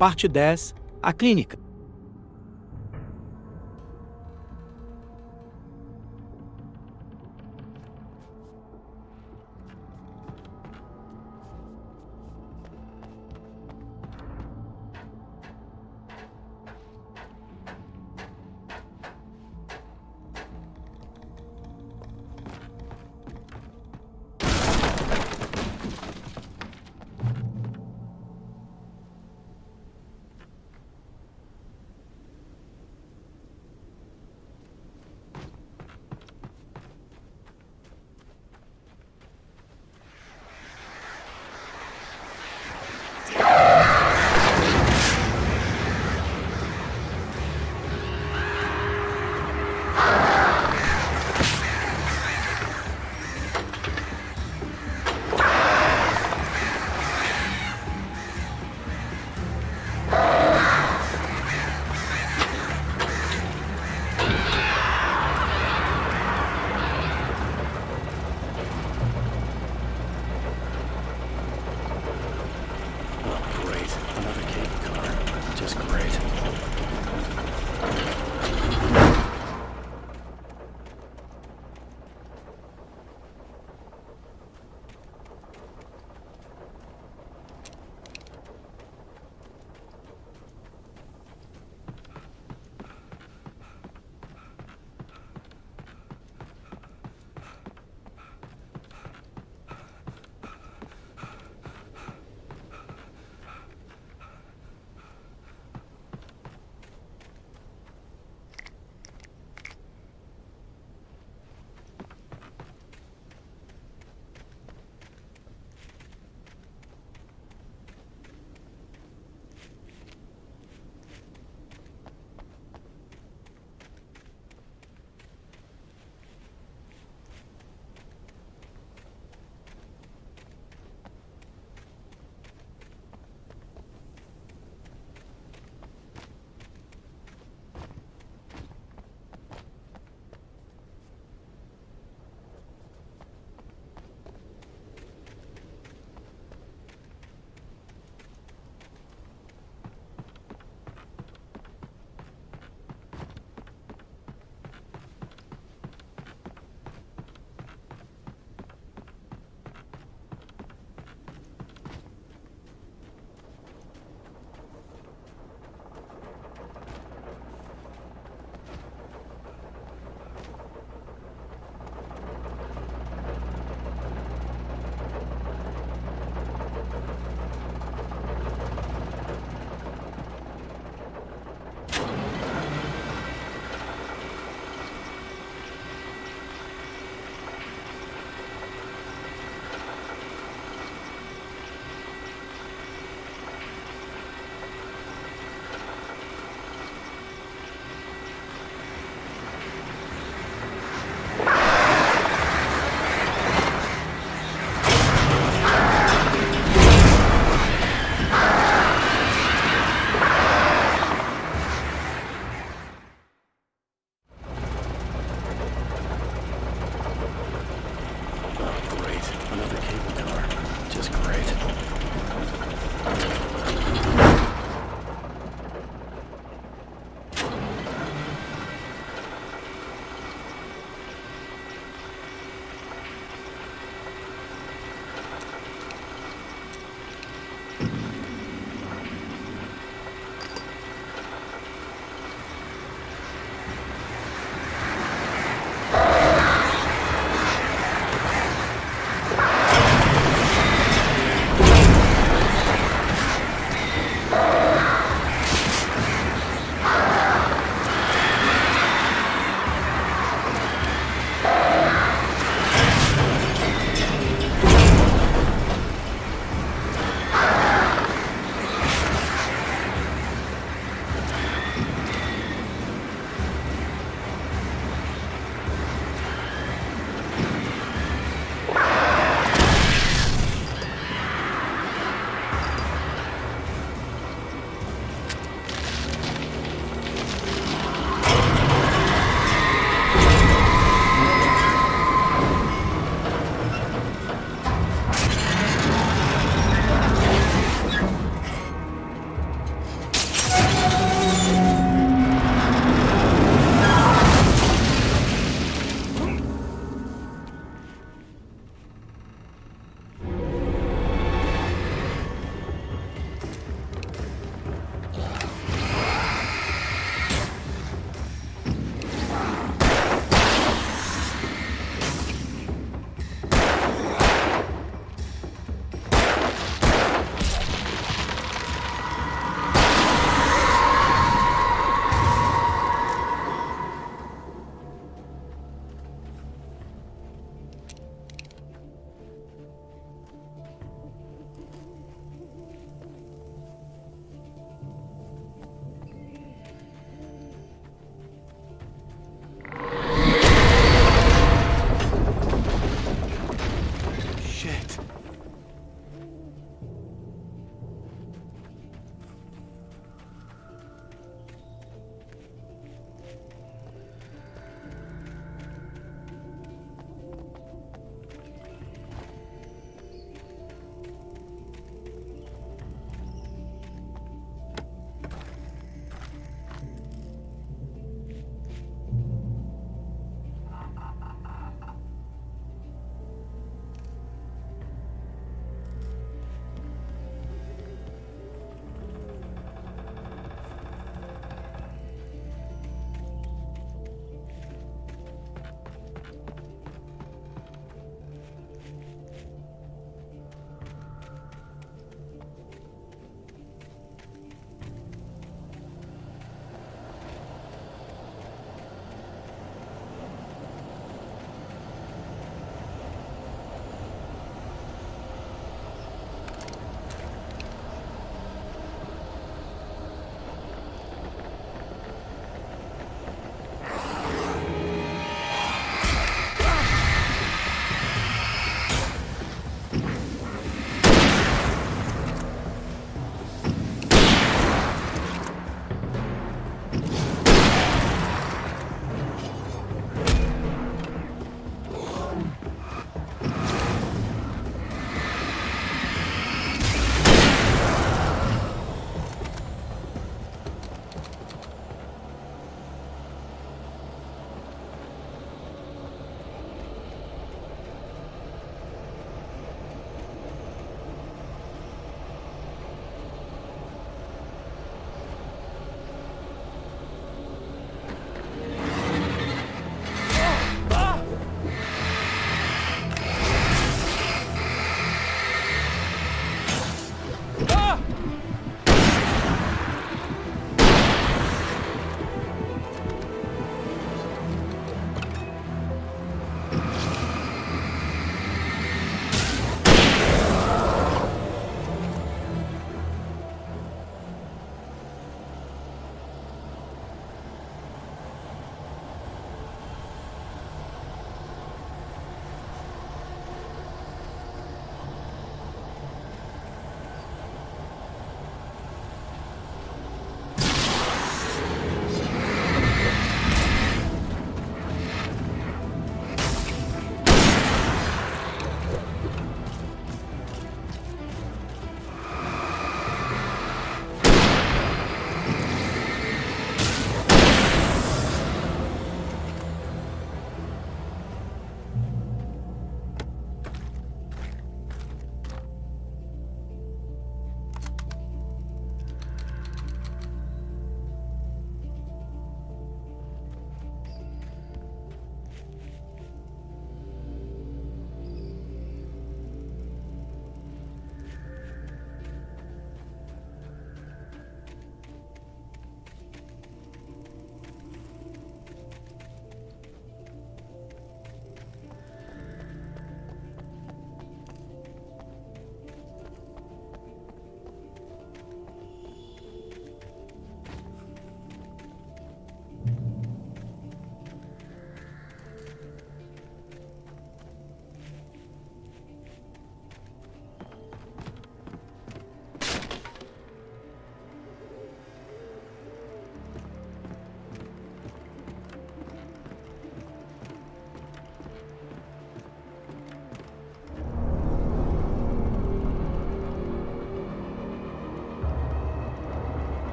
Parte 10, a clínica.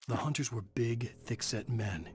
The hunters were big, thick-set men.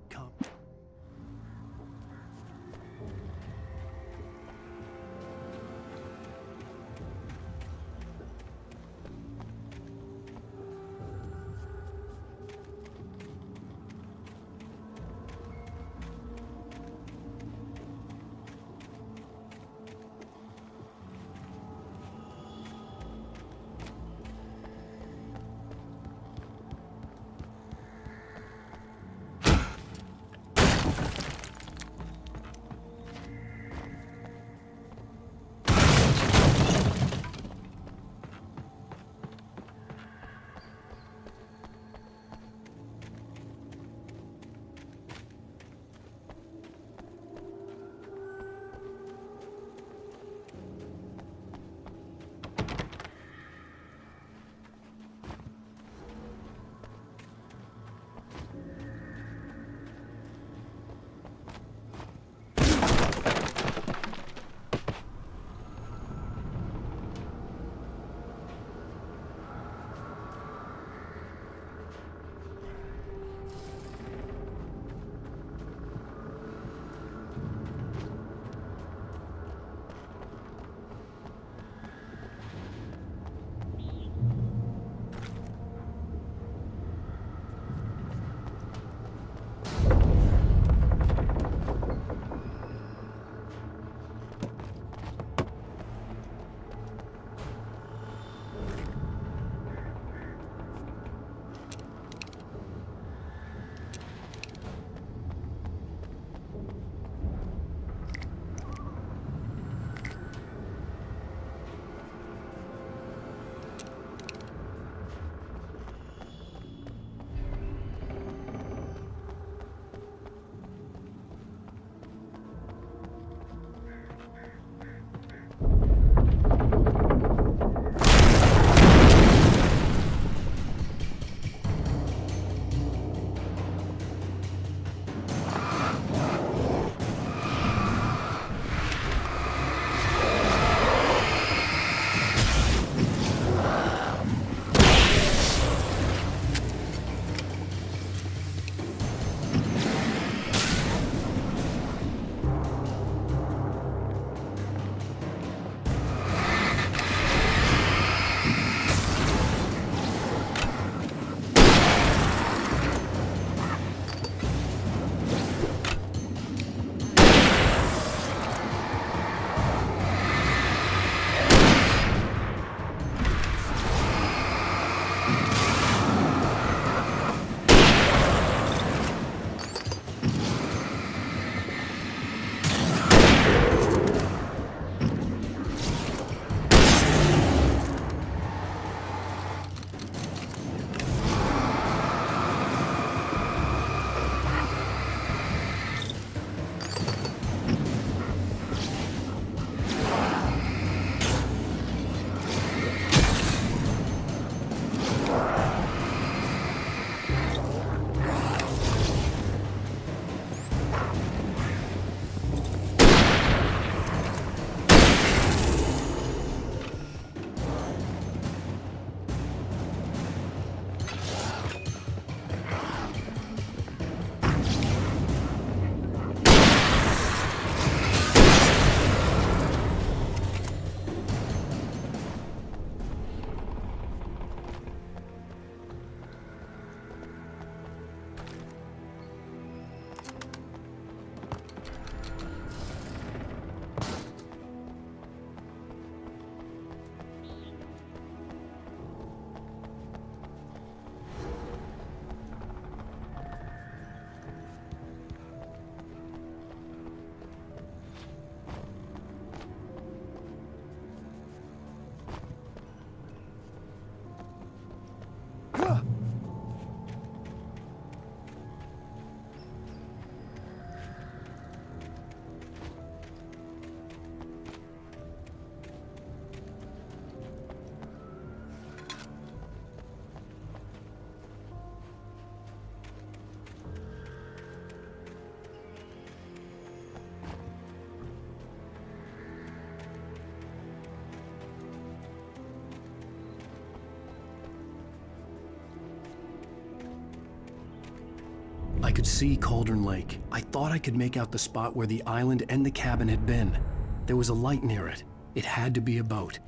I could see Cauldron Lake. I thought I could make out the spot where the island and the cabin had been. There was a light near it. It had to be a boat.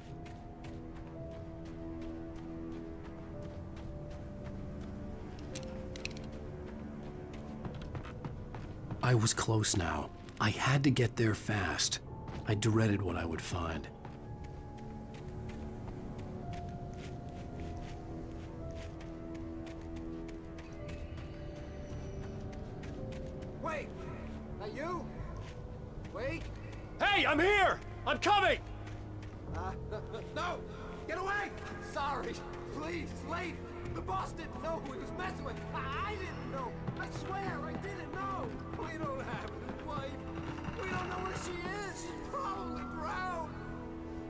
I was close now. I had to get there fast. I dreaded what I would find. Wait! That you? Wait! Hey, I'm here! I'm coming! No! Get away! Sorry! Please, late! The boss didn't know who he was messing with! I didn't know! I swear, I didn't know! We don't have his wife! We don't know where she is! She's probably drowned!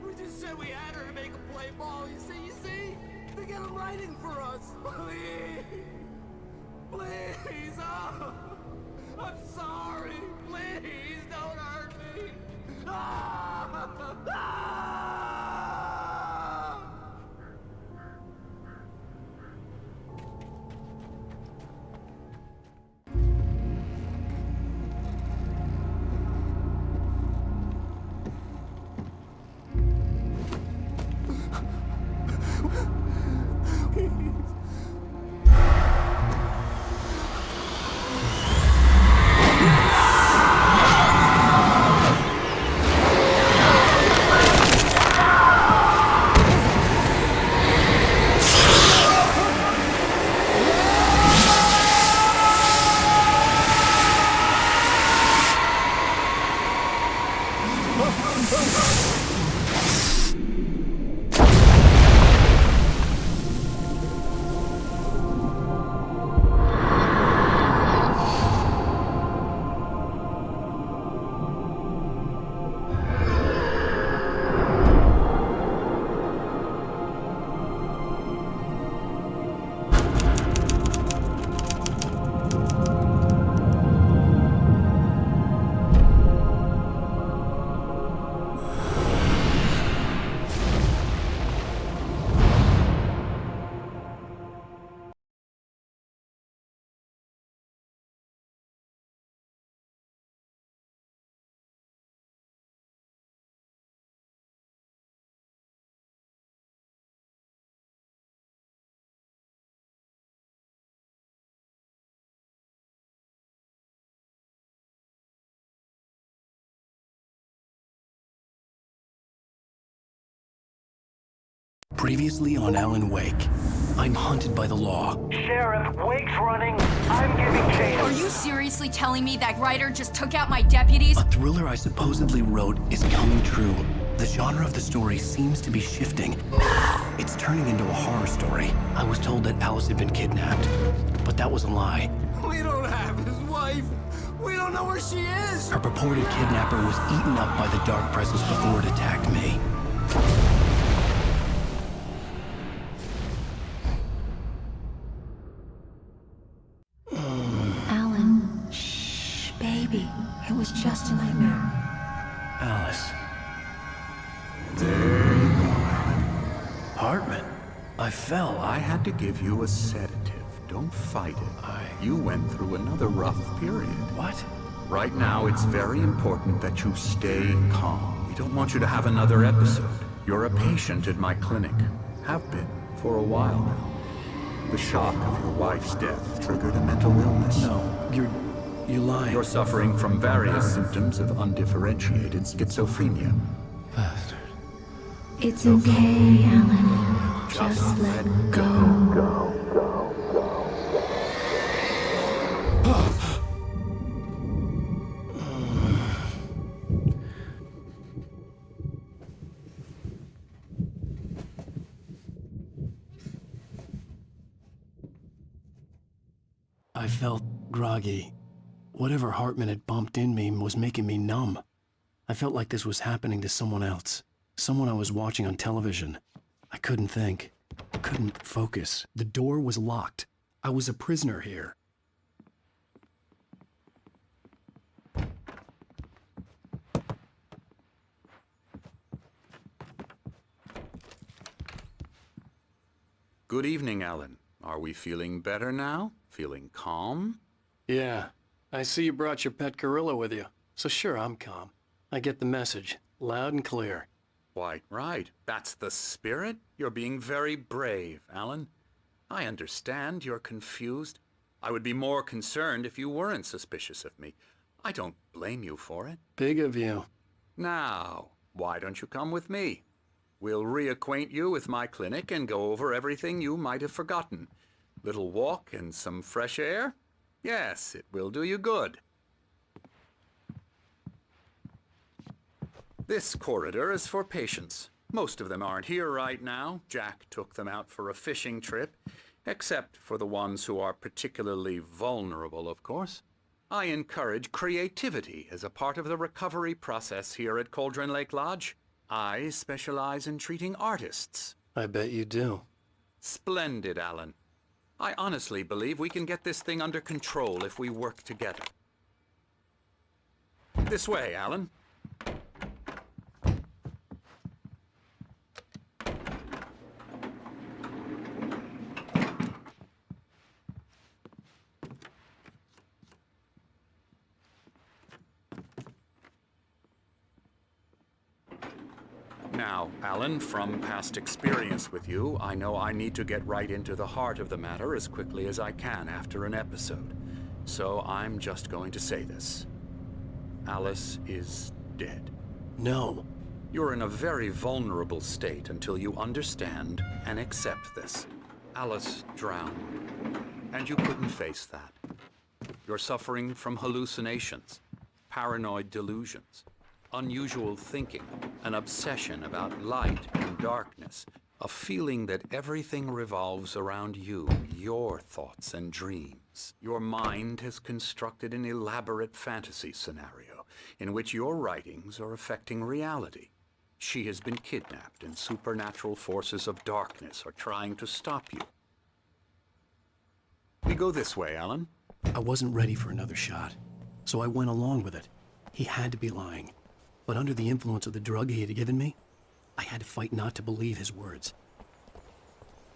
We just said we had her to make a play ball, you see? To get him writing for us! Please! Please! Oh! I'm sorry! Please don't hurt me! Ah! Ah! Previously on Alan Wake, I'm hunted by the law. Sheriff, Wake's running. I'm giving chase. Are you seriously telling me that writer just took out my deputies? A thriller I supposedly wrote is coming true. The genre of the story seems to be shifting. It's turning into a horror story. I was told that Alice had been kidnapped, but that was a lie. We don't have his wife! We don't know where she is! Her purported kidnapper was eaten up by the dark presence before it attacked me. Alan, shh, baby. It was just a nightmare. Alice. There you go, Alan. Hartman. I fell. I had to give you a sedative. Don't fight it. You went through another rough period. What? Right now, it's very important that you stay calm. We don't want you to have another episode. You're a patient at my clinic. Have been for a while now. The shock of your wife's death triggered a mental illness. No, you're lying. You're suffering from various symptoms of undifferentiated schizophrenia. Bastard. It's okay, Alan. Just let go. I felt groggy. Whatever Hartman had bumped in me was making me numb. I felt like this was happening to someone else. Someone I was watching on television. I couldn't think. Couldn't focus. The door was locked. I was a prisoner here. Good evening, Alan. Are we feeling better now? Feeling calm? Yeah, I see you brought your pet gorilla with you. So sure, I'm calm. I get the message, loud and clear. Quite right. That's the spirit. You're being very brave, Alan. I understand you're confused. I would be more concerned if you weren't suspicious of me. I don't blame you for it. Big of you. Now, why don't you come with me? We'll reacquaint you with my clinic and go over everything you might have forgotten. Little walk and some fresh air? Yes, it will do you good. This corridor is for patients. Most of them aren't here right now. Jack took them out for a fishing trip, except for the ones who are particularly vulnerable, of course. I encourage creativity as a part of the recovery process here at Cauldron Lake Lodge. I specialize in treating artists. I bet you do. Splendid, Alan. I honestly believe we can get this thing under control if we work together. This way, Alan. Now, Alan, from past experience with you, I know I need to get right into the heart of the matter as quickly as I can after an episode. So I'm just going to say this. Alice is dead. No. You're in a very vulnerable state until you understand and accept this. Alice drowned, and you couldn't face that. You're suffering from hallucinations, paranoid delusions, unusual thinking, an obsession about light and darkness, a feeling that everything revolves around you, your thoughts and dreams. Your mind has constructed an elaborate fantasy scenario in which your writings are affecting reality. She has been kidnapped and supernatural forces of darkness are trying to stop you. We go this way, Alan. I wasn't ready for another shot, so I went along with it. He had to be lying. But under the influence of the drug he had given me, I had to fight not to believe his words.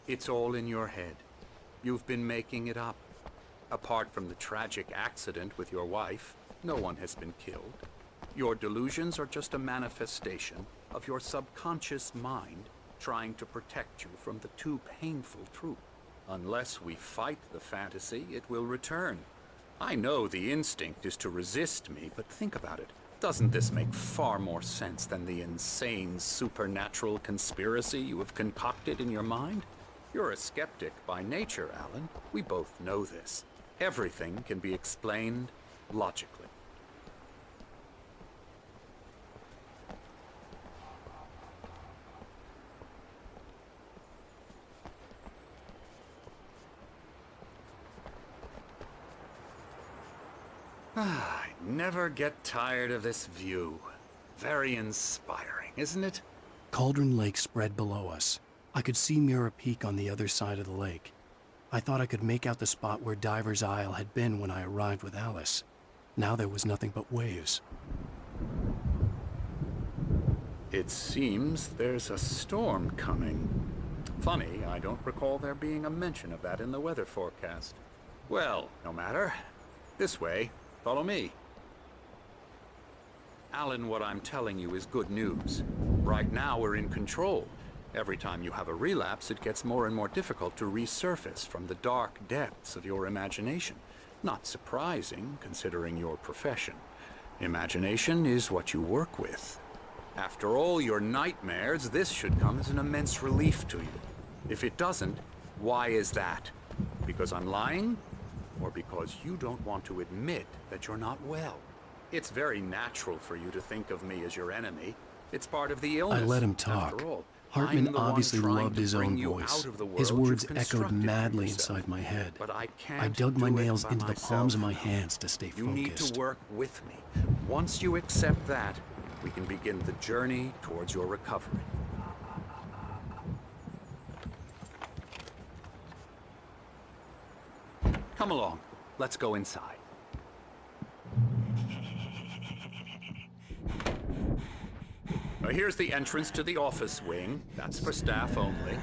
It's all in your head. You've been making it up. Apart from the tragic accident with your wife, no one has been killed. Your delusions are just a manifestation of your subconscious mind trying to protect you from the too painful truth. Unless we fight the fantasy, it will return. I know the instinct is to resist me, but think about it. Doesn't this make far more sense than the insane supernatural conspiracy you have concocted in your mind? You're a skeptic by nature, Alan. We both know this. Everything can be explained logically. I never get tired of this view. Very inspiring, isn't it? Cauldron Lake spread below us. I could see Mirror Peak on the other side of the lake. I thought I could make out the spot where Diver's Isle had been when I arrived with Alice. Now there was nothing but waves. It seems there's a storm coming. Funny, I don't recall there being a mention of that in the weather forecast. Well, no matter. This way. Follow me. Alan, what I'm telling you is good news. Right now we're in control. Every time you have a relapse, it gets more and more difficult to resurface from the dark depths of your imagination. Not surprising, considering your profession. Imagination is what you work with. After all your nightmares, this should come as an immense relief to you. If it doesn't, why is that? Because I'm lying? Or because you don't want to admit that you're not well? It's very natural for you to think of me as your enemy. It's part of the illness. I let him talk. After all, Hartman I'm the one obviously trying loved to his bring own you voice. out of the His world words you've echoed constructed for madly yourself. inside my head. But I can't I dug my do it nails by into the palms of my myself. hands to stay You need focused. to work with me. Once you accept that, we can begin the journey towards your recovery. Come along. Let's go inside. Here's the entrance to the office wing. That's for staff only.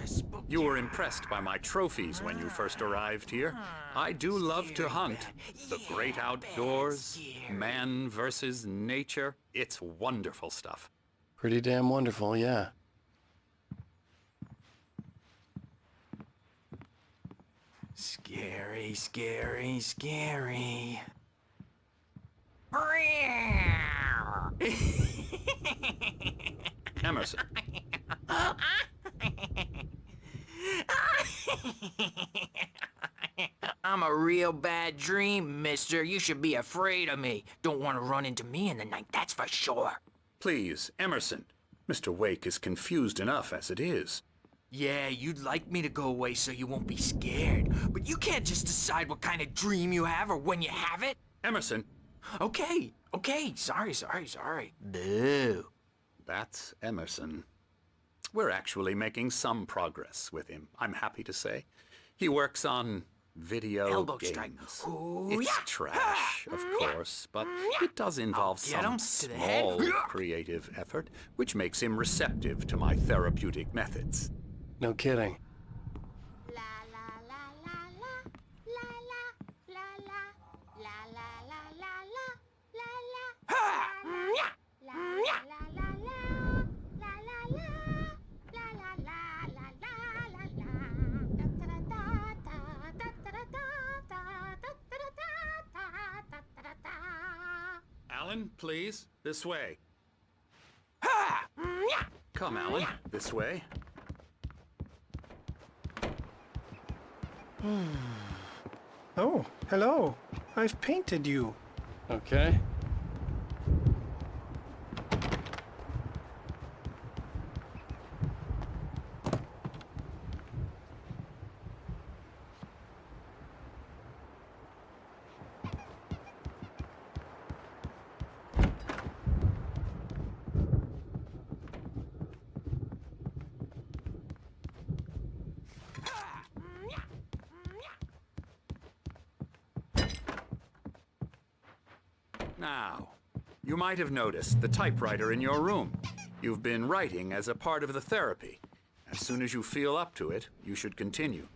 You were impressed by my trophies when you first arrived here. I do love to hunt. The great outdoors, man versus nature. It's wonderful stuff. Pretty damn wonderful, yeah. Scary, scary, scary. Emerson. I'm a real bad dream, mister. You should be afraid of me. Don't want to run into me in the night, that's for sure. Please, Emerson. Mr. Wake is confused enough as it is. Yeah, you'd like me to go away so you won't be scared. But you can't just decide what kind of dream you have or when you have it. Emerson. Okay. Sorry. Boo. That's Emerson. We're actually making some progress with him, I'm happy to say. He works on video Elbow games. strike. Ooh, It's yeah. trash, of course, but it does involve Get him some to the head. small creative effort, which makes him receptive to my therapeutic methods. No kidding. Alan, please, this way. Come, Alan, this way. Oh, hello. I've painted you. Okay. Now, you might have noticed the typewriter in your room. You've been writing as a part of the therapy. As soon as you feel up to it, you should continue.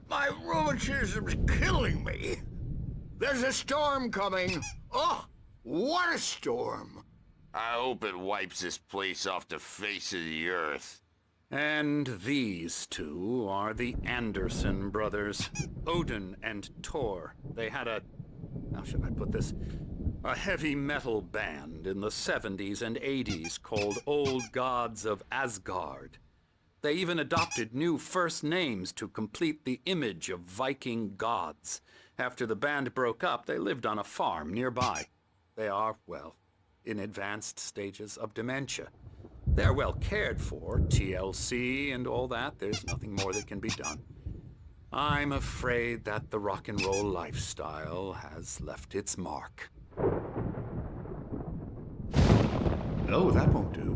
My rheumatism's killing me. There's a storm coming. Oh, what a storm. I hope it wipes this place off the face of the earth. And these two are the Anderson brothers, Odin and Tor. They had how should I put this? A heavy metal band in the 70s and 80s called Old Gods of Asgard. They even adopted new first names to complete the image of Viking gods. After the band broke up, they lived on a farm nearby. They are, well, in advanced stages of dementia. They're well cared for, TLC and all that. There's nothing more that can be done. I'm afraid that the rock and roll lifestyle has left its mark. Oh, that won't do.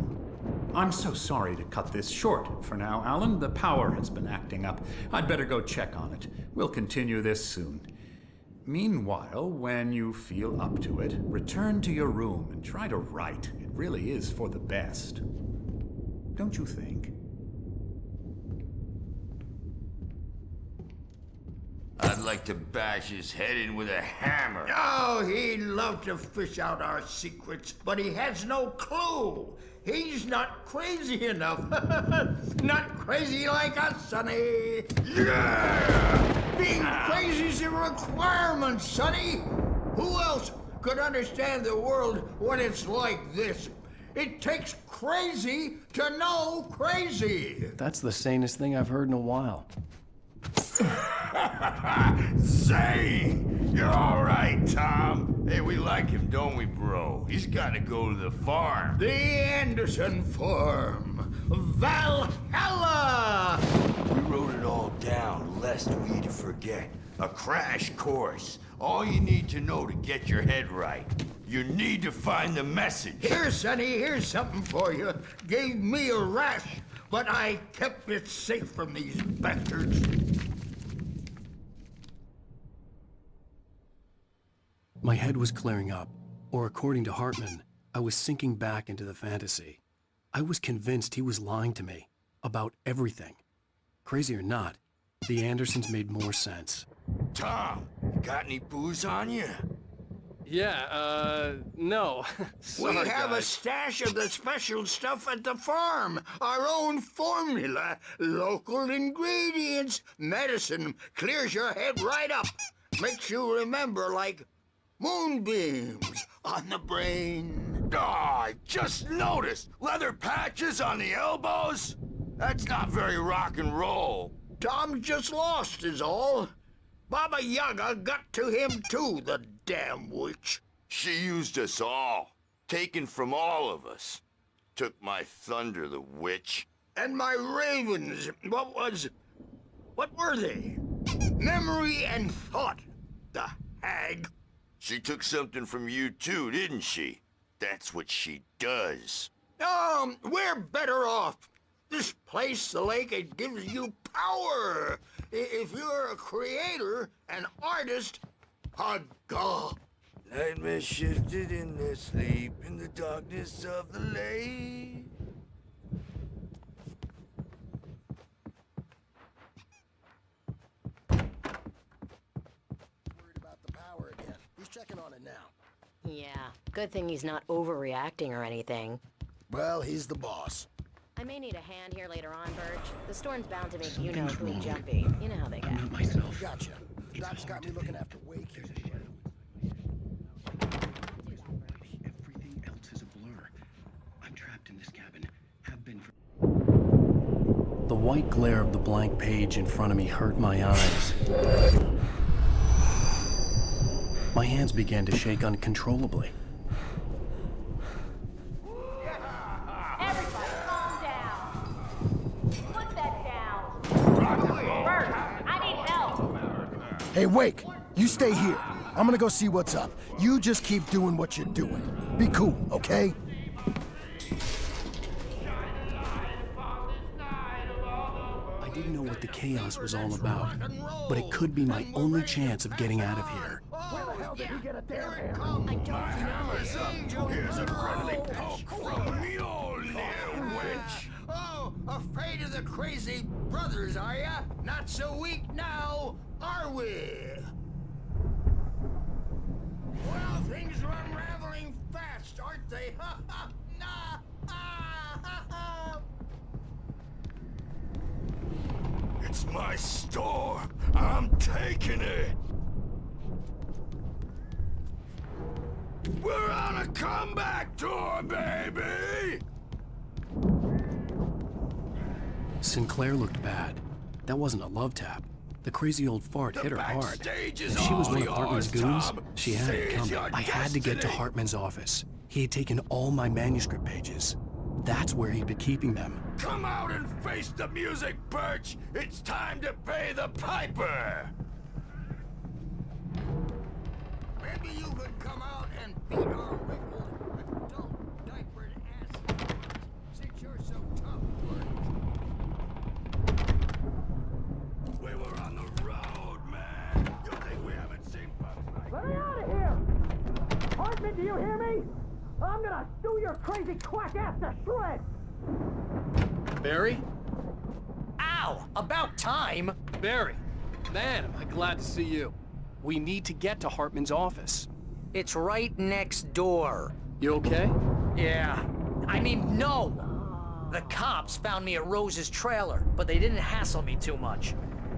I'm so sorry to cut this short for now, Alan. The power has been acting up. I'd better go check on it. We'll continue this soon. Meanwhile, when you feel up to it, return to your room and try to write. It really is for the best. Don't you think? I'd like to bash his head in with a hammer. Oh, he'd love to fish out our secrets, but he has no clue. He's not crazy enough. Not crazy like us, Sonny. Yeah! Being crazy's a requirement, Sonny. Who else could understand the world when it's like this? It takes crazy to know crazy. That's the sanest thing I've heard in a while. Zane! You're all right, Tom. Hey, we like him, don't we, bro? He's got to go to the farm. The Anderson farm. Valhalla! We wrote it all down, lest we forget. A crash course. All you need to know to get your head right. You need to find the message. Here, Sonny, here's something for you. Gave me a rash, but I kept it safe from these bastards. My head was clearing up, or according to Hartman, I was sinking back into the fantasy. I was convinced he was lying to me about everything. Crazy or not, the Andersons made more sense. Tom, got any booze on you? Yeah, no. We Sorry, have a guys. stash of the special stuff at the farm. Our own formula. Local ingredients. Medicine clears your head right up. Makes you remember like moonbeams on the brain. Oh, I just noticed. Leather patches on the elbows? That's not very rock and roll. Tom just lost is all. Baba Yaga got to him too, the damn witch. She used us all. Taken from all of us. Took my thunder, the witch. And my ravens, what were they? Memory and thought, the hag. She took something from you too, didn't she? That's what she does. We're better off. This place, the lake, it gives you power. If you're a creator, an artist, a god. Nightmare shifted in their sleep in the darkness of the lake. Worried about the power again. Who's checking on it now? Yeah, good thing he's not overreacting or anything. Well, he's the boss. I may need a hand here later on, Birch. The storm's bound to make you-know-who jumpy. You know how they get. Not myself. Gotcha. Doc's got me looking after Wake here. Everything else is a blur. I'm trapped in this cabin. Have been for... The white glare of the blank page in front of me hurt my eyes. My hands began to shake uncontrollably. Everybody, calm down. Put that down. Bert, I need help. Hey, Wake, you stay here. I'm gonna go see what's up. You just keep doing what you're doing. Be cool, okay? I didn't know what the chaos was all about, but it could be my only chance of getting out of here. Where the hell did he get a damn hammer? I don't know. Here's a friendly poke from Mjolnir, witch. Oh, afraid of the crazy brothers, are ya? Not so weak now, are we? Well, things are unraveling fast, aren't they? Ha ha! Nah! Ha ha ha! It's my store. I'm taking it. We're on a comeback tour, baby! Sinclair looked bad. That wasn't a love tap. The crazy old fart hit her hard. If she was one of Hartman's goons, she had it coming. I had to get to Hartman's office. He had taken all my manuscript pages. That's where he'd been keeping them. Come out and face the music, Birch! It's time to pay the piper! Maybe you could come out and beat our wrinkled, adult, diapered ass since you're so tough, We were on the road, man! You think we haven't seen Bugs like Let me out of here! Hartman, do you hear me? I'm gonna stew your crazy quack ass to shreds! Barry? Ow! About time! Barry! Man, am I glad to see you. We need to get to Hartman's office. It's right next door. You okay? Yeah. I mean, no! The cops found me at Rose's trailer, but they didn't hassle me too much.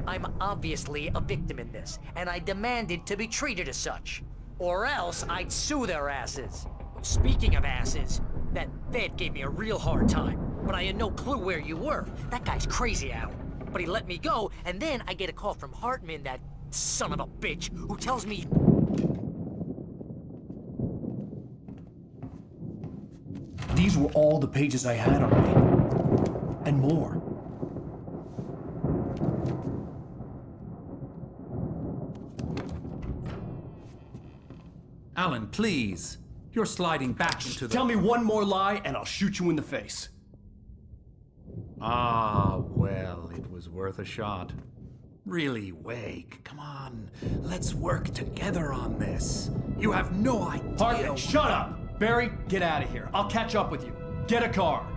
I'm obviously a victim in this, and I demanded to be treated as such. Or else I'd sue their asses. Speaking of asses, that vet gave me a real hard time, but I had no clue where you were. That guy's crazy out. But he let me go, and then I get a call from Hartman, that son of a bitch, who tells me... These were all the pages I had on me. And more. Alan, please. You're sliding back into the... Tell me one more lie and I'll shoot you in the face. Ah, well, it was worth a shot. Really, Wake, come on. Let's work together on this. You have no idea... Hartman, shut up! Barry, get out of here. I'll catch up with you. Get a car.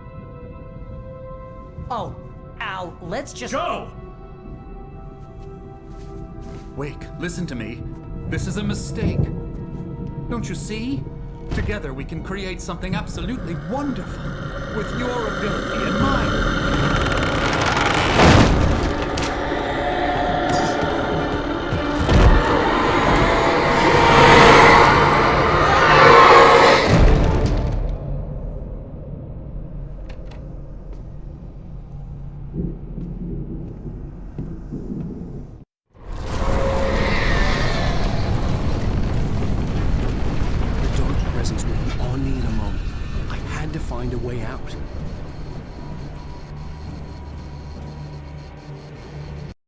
Oh, Al, let's just... Go! Wake, listen to me. This is a mistake. Don't you see? Together we can create something absolutely wonderful. With your ability and mine. The dark presence would be on me in a moment. I had to find a way out.